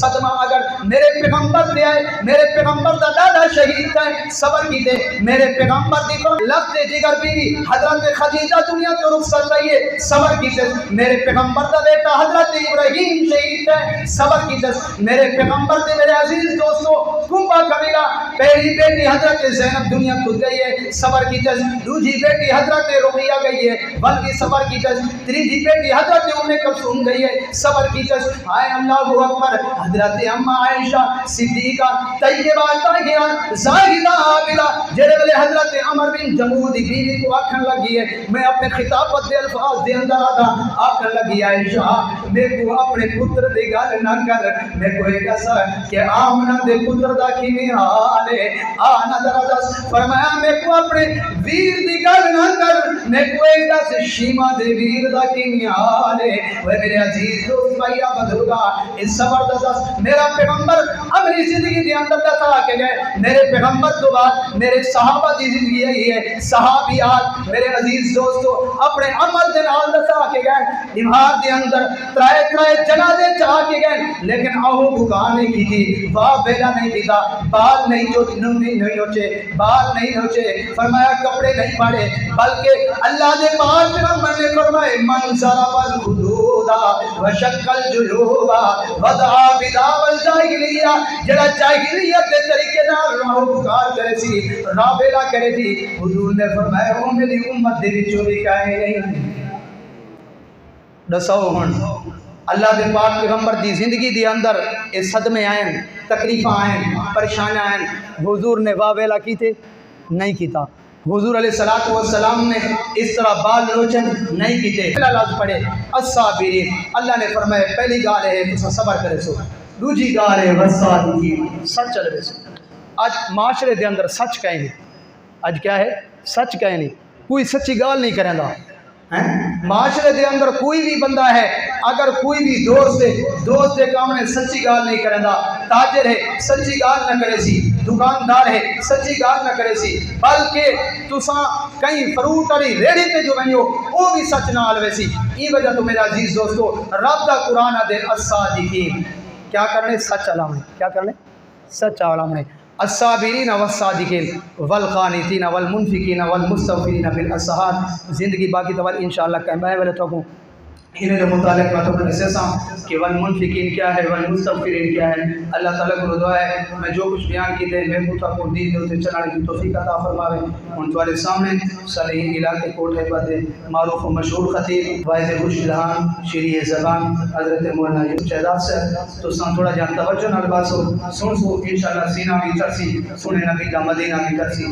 صدمہ اگر میرے پیغمبر دے آئے، میرے پیغمبر دا دادا شہید ہے، صبر کی دے میرے پیغمبر دی پر لفظ جگر بیوی حضرت خدیجہ دنیا تو رخصت رہیے، صبر کی دے میرے پیغمبر دا بیٹا حضرت ابراہیم شہید ہے، صبر کی دے میرے پیغمبر دے میرے عزیز دوستو کنبہ قبیلہ پہلی بیٹی حضرت زینب دنیا تو گئی ہے، صبر کی دے دوسری بیٹی حضرت رقیہ گئی ہے، بلکہ صبر کی دے تیسری بیٹی حضرت ام کلثوم گئی ہے، صبر کی دے ہائے اللہ اکبر حضرت اما عائشہ صدیقہ طیبہ طاہرہ زاہدہ عابدہ جڑے ویلے حضرت عمر بن جمود دی بیوی کو آکھن لگی ہے، میں اپنے خطابت دے الفاظ دے اندر آکھن لگی عائشہ میں کو اپنے پتر دی گل نہ کر، میں کو ایک ایسا کہ آمنہ دے پتر دا کیویں حال ہے آنا ذرا دس، فرمایا میں کو اپنے ویر دی گل نہ کر، میں کو ایک دس شیما دے ویر دا کیویں حال ہے۔ وہ میرے عزیز دوست بھائیا بزرگا اس زبردست میرا پیغمبر اپنی زندگی دے اندر دسا کے گئے، میرے پیغمبر تو بعد میرے صحابہ دی زندگی یہی ہے، صحابیات میرے عزیز دوستو اپنے عمل دے نال دسا کے گئے، امہار دے اندر ترائے جنازے چاہ کے گئے، لیکن آہو بکا نہیں کی تھی، واہ بیلا نہیں دیتا، بال نہیں نوچے، بال نہیں نوچے، فرمایا کپڑے نہیں پاڑے، بلکہ اللہ دے پاک پیغمبر نے فرمائے من ضرب الحدود وشق الجیوب وضع بداء الجاہلیہ، جڑا جاہلیت دے طریقے نال راہ پکار کرے سی، راہ بیلا کرے سی، حضور نے فرمایا او میری امت دے وچوں بھی کائے نہیں دسو ہن اللہ دے پاک پیغمبر دی زندگی دی اندر اے صدمے آئیں، تکلیفاں آئیں، پریشانیاں آئیں، حضور نے واہ ویلا کیتے نہیں کیتا، حضور علیہ السلام نے اس طرح بال لوچن نہیں کیتے، پہلا لفظ پڑھے الصابرین، اللہ نے فرمایا پہلی گال ہے تسا صبر کرے سو، دوجی گال ہے والصادقین، سچ چلے سو۔ آج معاشرے دے اندر سچ کہیں نہیں، آج کیا ہے سچ کہیں نہیں، کوئی سچی گال نہیں کریں دا، معاشرے دے اندر کوئی بھی بندہ ہے اگر کوئی بھی دوست دے کام نے سچی گال نہیں کریں دا، تاجر ہے سچی گال نہ کرے سی، دکاندار ہے سچی گال نہ کرے سی، بلکہ تساں کہیں فروٹ والی ریڑھی تے جو بنیو وہ بھی سچ نہ آلوے سی۔ یہ وجہ تو میرا عزیز دوستو رب دا قرآن دے الصادقین کیا کرنے سچ علامنے، کیا کرنے سچ علامنے، الصابرین والصادقین والقانتین والمنفقین والمستغفرین بالاسحار۔ زندگی باقی تو انشاءاللہ کہیں بائے والے تو انہیں متعلق میں تو نسیسا کہ والمنفقین کیا ہے والمستغفرین کیا ہے، اللہ تعالیٰ کو دعا ہے میں جو کچھ بیان کی تھے میں پوتا کو دید ہوتے چلانے کی توفیق عطا فرماوے۔ ان توالے سامنے صالحین علاقے کوٹ حبت معروف و مشہور خطیب واحد خوش الہان شریع زبان حضرت مولانا یوسف شہزاد سے تو سان تھوڑا جان توجہ نال باسو سن سو انشاءاللہ سینہ بھی ترسی سنے نبی دا مدینہ بھی ترسی۔